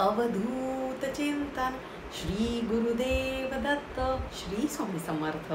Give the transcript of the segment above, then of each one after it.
अवधूत चिंतन श्री गुरुदेव दत्त श्री स्वामी समर्थ।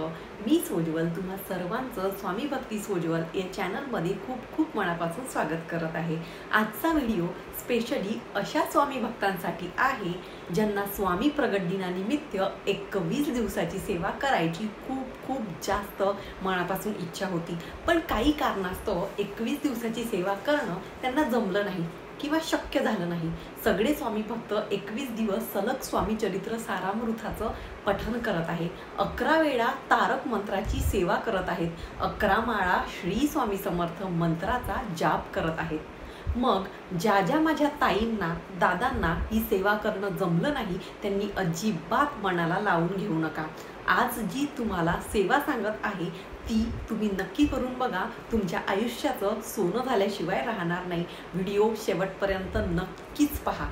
मी सोज्वल तुम्हा सर्वांचं स्वामी भक्ती सोज्वल या चॅनलमध्ये खूप खूप मनापासून स्वागत करत आहे। आजचा व्हिडिओ स्पेशली अशा स्वामी भक्तांसाठी आहे ज्यांना स्वामी प्रगट दिनानिमित्त 21 दिवसाची सेवा करायची खूप जास्त मनापासून इच्छा होती, पण काही कारणास्तव 21 दिवसाची सेवा करणं त्यांना जमलं नाही किंवा शक्य झालं नाही। सगळे स्वामी भक्त 21 दिवस सलग स्वामी चरित्र सारामृताचं पठण करत आहे, 11 वेळा तारक मंत्राची सेवा करत आहेत, 11 माळा श्री स्वामी समर्थ मंत्राचा जाप करत आहेत। मग ज्या माझ्या ताईंना दादांना ही सेवा करणं जमलं नाही त्यांनी अजिबात मनाला लावून घेऊ नका। आज जी तुम्हाला सेवा सांगत आहे ती तुम्ही नक्की करून बघा, तुमच्या आयुष्याचं सोनं झाल्याशिवाय राहणार नाही। व्हिडिओ शेवटपर्यंत नक्कीच पहा,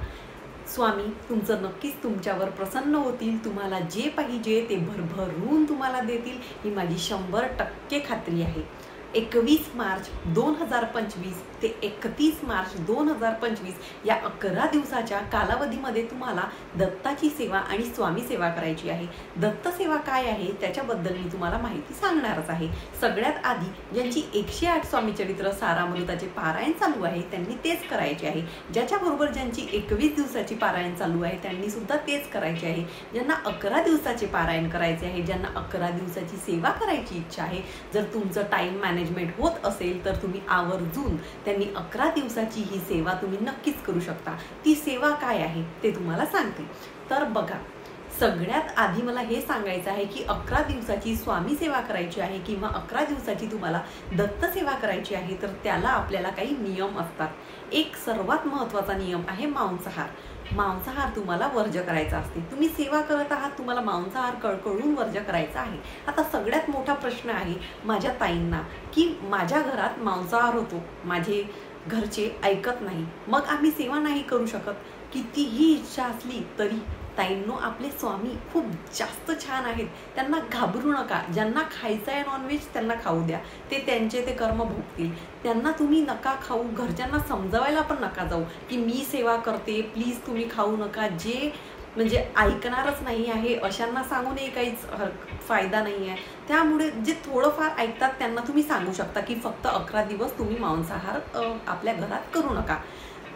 स्वामी तुमचं नक्कीच तुमच्यावर प्रसन्न होतील, तुम्हाला जे पाहिजे ते भरभरून तुम्हाला देतील ही माझी 100% खात्री आहे। 21 मार्च 2025 ते 31 मार्च 2025 या 11 दिवसाच्या कालावधीमध्ये तुम्हाला दत्ताची सेवा आणि स्वामी सेवा करायची आहे। दत्त सेवा काय आहे त्याच्याबद्दल मी तुम्हाला माहिती सांगणारच आहे। सगळ्यात आधी ज्यांची 108 स्वामी चरित्र सारामृताचे पारायण चालू आहे त्यांनी तेच करायचे आहे। ज्याच्याबरोबर ज्यांची 21 दिवसाची पारायण चालू आहे त्यांनी सुद्धा तेच करायचे आहे। ज्यांना 11 दिवसाचे पारायण करायचे आहे, ज्यांना 11 दिवसाची सेवा करायची इच्छा आहे, जर तुमचं टाइम मॅनेजमेंट होत असेल तर तुम्ही आवर्जून त्यांनी 11 दिवसाची ही सेवा तुम्ही नक्कीच करू शकता। ती सेवा काय आहे ते तुम्हाला सांगते। तर बघा, सगळ्यात आधी मला हे सांगायचं आहे की 11 दिवसाची स्वामी सेवा करायची आहे किंवा 11 दिवसाची तुम्हाला दत्त सेवा करायची आहे तर त्याला आपल्याला काही नियम असतात। एक सर्वात महत्त्वाचा नियम आहे मांसाहार। मांसाहार तुम्हाला वर्ज्य करायचा असते। तुम्ही सेवा करत आहात, तुम्हाला मांसाहार कळकळून वर्ज्य करायचा आहे। आता सगळ्यात मोठा प्रश्न आहे माझ्या ताईंना की माझ्या घरात मांसाहार होतो, माझे घरचे ऐकत नाही, मग आम्ही सेवा नाही करू शकत। कितीही इच्छा असली तरी ताईंनो, आपले स्वामी खूप जास्त छान आहेत, त्यांना घाबरू नका। ज्यांना खायचं आहे नॉनव्हेज त्यांना खाऊ द्या, ते त्यांचे ते कर्म भोगतील। त्यांना तुम्ही नका खाऊ, घरच्यांना समजावायला पण नका जाऊ की मी सेवा करते प्लीज तुम्ही खाऊ नका। जे म्हणजे ऐकणारच नाही आहे अशांना सांगूनही काहीच फायदा नाही आहे। त्यामुळे जे थोडंफार ऐकतात त्यांना तुम्ही सांगू शकता की फक्त 11 दिवस तुम्ही मांसाहार आपल्या घरात करू नका।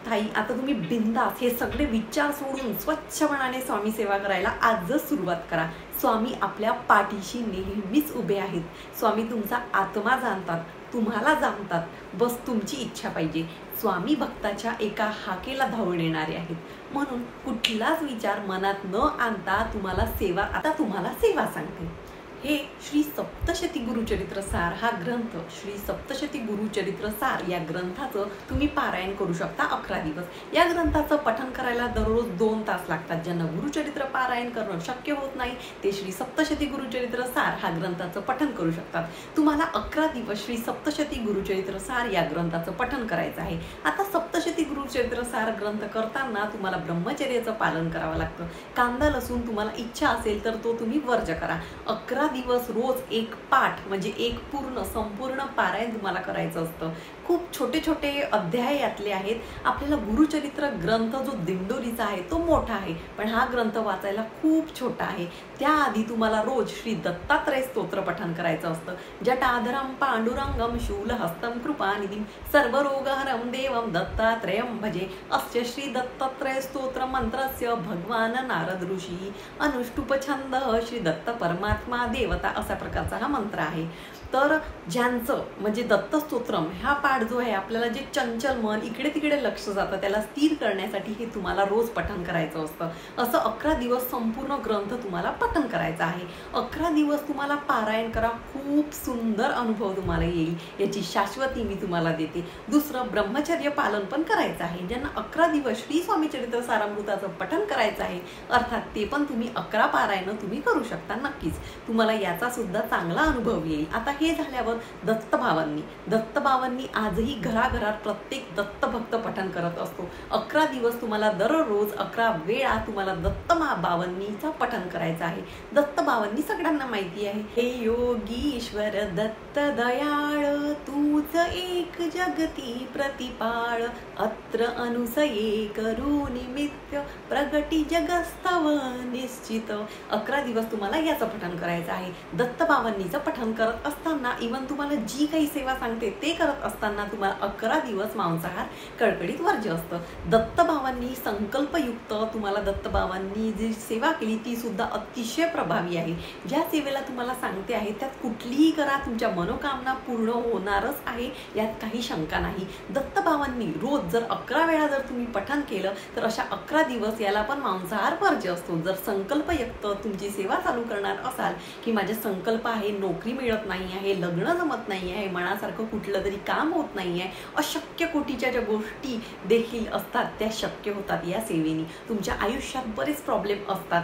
ताई, आता तुम्ही बिंदास हे सगळे विचार सोडून स्वच्छ मनाने स्वामी सेवा करायला आजच सुरुवात करा। स्वामी आपल्या पाठीशी नेहमीच उभे आहेत। स्वामी तुमचा आत्मा जाणतात, तुम्हाला जाणतात, बस तुमची इच्छा पाहिजे। स्वामी भक्ताच्या एका हाकेला धावून येणारे आहेत, म्हणून कुठलाच विचार मनात न आणता तुम्हाला सेवा सांगते। हे श्री सप्तशती गुरुचरित्र सार हा ग्रंथ, श्री सप्तशती गुरुचरित्र सार या ग्रंथाचं तुम्ही पारायण करू शकता 11 दिवस। या ग्रंथाचं पठण करायला दररोज 2 तास लागतात। ज्यांना गुरुचरित्र पारायण करणं शक्य होत नाही ते श्री सप्तशती गुरुचरित्र सार हा ग्रंथाचं पठण करू शकतात। तुम्हाला 11 दिवस श्री सप्तशती गुरुचरित्र सार या ग्रंथाचं पठण करायचं आहे। आता सप्तशती गुरुचरित्र सार ग्रंथ करताना तुम्हाला ब्रह्मचर्याचं पालन करावं लागतं। कांदा लसूण तुम्हाला इच्छा असेल तर तो तुम्ही वर्ज्य करा। 11 दिवस रोज एक पाठ म्हणजे एक संपूर्ण पारायण तुम्हाला करायचं असतं। खूप छोटे छोटे अध्याय यातले आहेत। आपल्याला गुरुचरित्र ग्रंथ जो दिंडोरीचा आहे तो मोठा आहे, पण हा ग्रंथ वाचायला खूप छोटा आहे। त्याआधी तुम्हाला रोज श्री दत्तात्रय स्तोत्र पठण करायचं असतं। जटाधरम पांडुरंगम शूलहस्तं कृपानिधिं सर्वरोगहरं देवं दत्तात्रयं भजे। अस्य श्री दत्तात्रय स्तोत्र मंत्रस्य भगवान नारद ऋषी अनुष्टुप छंद श्री दत्त परमात्मा देवता अशा प्रकारचा हा मंत्र आहे। तर ज्यांचं म्हणजे दत्तस्तोत्रम हा पाठ जो आहे, आपल्याला जे चंचल मन इकडे तिकडे लक्ष जातं त्याला स्थिर करण्यासाठी हे तुम्हाला रोज पठण करायचं असतं। असं 11 दिवस संपूर्ण ग्रंथ तुम्हाला पठण करायचा आहे। 11 दिवस तुम्हाला पारायण करा, खूप सुंदर अनुभव तुम्हाला येईल, याची शाश्वती मी तुम्हाला देते। दुसरं, ब्रह्मचर्य पालन पण करायचं आहे। ज्यांना 11 दिवस श्री स्वामी चरित्र सारामृताचं पठण करायचं आहे, अर्थात ते पण तुम्ही 11 पारायण तुम्ही करू शकता नक्कीच। तुम्हाला तुम्हाला याचा सुद्धा चांगला अनुभव येईल। आता हे झाल्यावर दत्तबाबांनी आजही घराघरात प्रत्येक दत्तभक्त पठण करत असतो। 11 दिवस तुम्हाला दररोज 11 वेळा तुम्हाला दत्तबाबांनीचा पठण करायचं आहे। दत्तबाबांनी सगळ्यांना माहिती आहे, हे योगीश्वर दत्त दयाळ तूच एक जगती प्रतिपाळ, अत्र अनुसये करू निमित्त प्रगटी जगस्तव निश्चित। 11 दिवस तुम्हाला याचं पठण करायचं आहे। दत्तबाबांनीचं पठण करत असताना इवन तुम्हाला जी काही सेवा सांगते ते करत असताना तुम्हाला 11 दिवस मांसाहार कडकडीत वर्ज्य असतं। दत्तबाबांनी संकल्पयुक्त तुम्हाला दत्तबाबांनी जी सेवा केली ती सुद्धा अतिशय प्रभावी आहे। ज्या सेवेला तुम्हाला सांगते आहे त्यात कुठलीही करा, तुमच्या मनोकामना पूर्ण होणारच आहे, यात काही शंका नाही। दत्तबाबांनी रोज जर 11 वेळा जर तुम्ही पठण केलं तर अशा 11 दिवस याला पण मांसाहार वर्ज्य असतो। जर संकल्पयुक्त तुमची सेवा चालू करणार असाल की माझे संकल्प आहे, नोकरी मिळत नाही आहे, लग्न जमत नाही आहे, मनासारखं कुठलं तरी काम होत नाही आहे, अशक्य कोटीच्या ज्या गोष्टी देखील असतात त्या शक्य होतात या सेवेने। तुमच्या आयुष्यात बरेच प्रॉब्लेम असतात,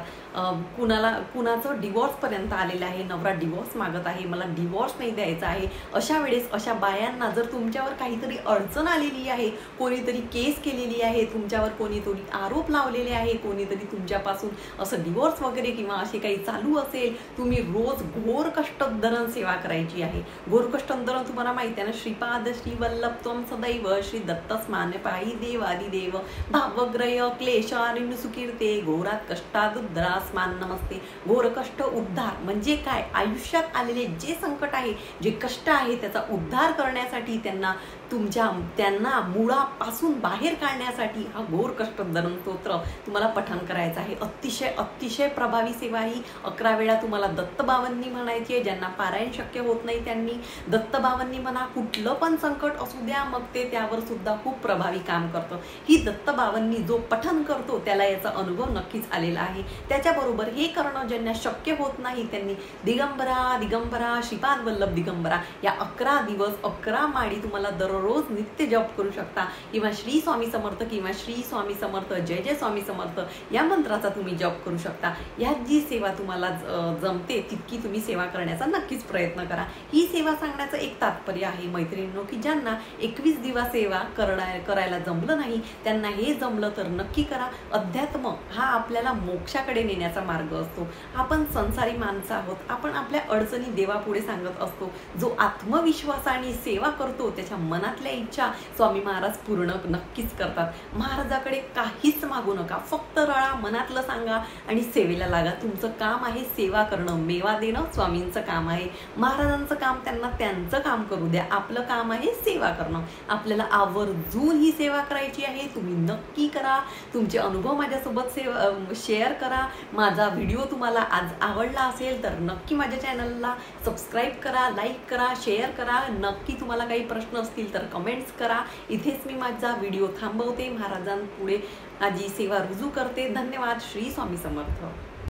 कुणाचं डिवोर्स पर्यंत आलेलं आहे, नवरा डिवोर्स मागत आहे, मला डिवोर्स नाही द्यायचा आहे। अशा वेळेस अशा बायांना जर तुमच्यावर काहीतरी अडचण आलेली आहे, कोणीतरी केस केलेली आहे, तुमच्यावर कोणीतरी आरोप लावलेले आहे, कोणीतरी तुमच्यापासून असं डिवोर्स वगैरे किंवा असे काही चालू असेल, तुम्ही रोज घोर कष्टोद्धरण सेवा करायची आहे। घोर कष्टोद्धरण तुम्हाला माहिती आहे ना, श्रीपाद श्री वल्लभ त्वं सदैव श्री दत्तस्मान पायी देवादिदेव भावग्रय क्लेशारिण सुकीर्ते घोरात कष्टात उद्धरास्मान नमस्ते। घोर कष्ट उद्धार म्हणजे काय, आयुष्यात आलेले जे संकट आहे, जे कष्ट आहे त्याचा उद्धार करण्यासाठी त्यांना मुळापासून बाहेर काढण्यासाठी हा घोर कष्टोद्धरण स्तोत्र तुम्हाला पठण करायचं आहे। अतिशय प्रभावी सेवा ही 11 वेळा तुम्हाला दत्तबाबांनी म्हणायची आहे। ज्यांना पारायण शक्य होत नाही त्यांनी दत्तबाबांनी म्हणा, कुठलं पण संकट असू द्या, मग ते त्यावर सुद्धा खूप प्रभावी काम करतं। ही दत्तबाबांनी जो पठण करतो त्याला याचा अनुभव नक्कीच आलेला आहे। त्याच्याबरोबर हे करणं ज्यांना शक्य होत नाही त्यांनी दिगंबरा श्रीपाद वल्लभ दिगंबरा या 11 दिवस 11 माळी तुम्हाला दररोज नित्य जप करू शकता, किंवा श्री स्वामी समर्थ किंवा श्री स्वामी समर्थ जय जय स्वामी समर्थ या मंत्राचा तुम्ही जप करू शकता। यात जी सेवा तुम्हाला जमते तितकी तुम्ही सेवा करण्याचा नक्कीच प्रयत्न करा। ही सेवा सांगण्याचं एक तात्पर्य आहे मैत्रिणींनो, की ज्यांना 21 दिवस सेवा करायला जमलं नाही त्यांना हे जमलं तर नक्की करा। अध्यात्म हा आपल्याला मोक्षाकडे नेण्याचा मार्ग असतो। आपण संसारी माणसं आहोत, आपण आपल्या अडचणी देवापुढे सांगत असतो। जो आत्मविश्वासाने सेवा करतो त्याच्या मनातल्या इच्छा स्वामी महाराज पूर्ण नक्कीच करतात। महाराजाकडे काहीच मागू नका, फक्त रळा, मनातलं सांगा आणि सेवेला लागा। तुमचं काम आहे सेवा करणं, मेवा देणं स्वामींचं काम आहे। महाराजांचं काम त्यांना त्यांचं काम करू द्या, आपलं काम आहे सेवा करणं। आपल्याला आवर्जून ही सेवा करायची आहे, तुम्ही नक्की करा। तुमचे अनुभव माझ्यासोबत शेअर करा। माझा व्हिडिओ तुम्हाला आज आवडला असेल तर नक्की माझ्या चॅनलला सबस्क्राईब करा, लाईक करा, शेअर करा। नक्की तुम्हाला काही प्रश्न असतील तर कमेंट्स करा। इथेच मी माझा व्हिडिओ थांबवते, महाराजांपुढे माझी सेवा रुजू करते। धन्यवाद। श्री स्वामी समर्थ।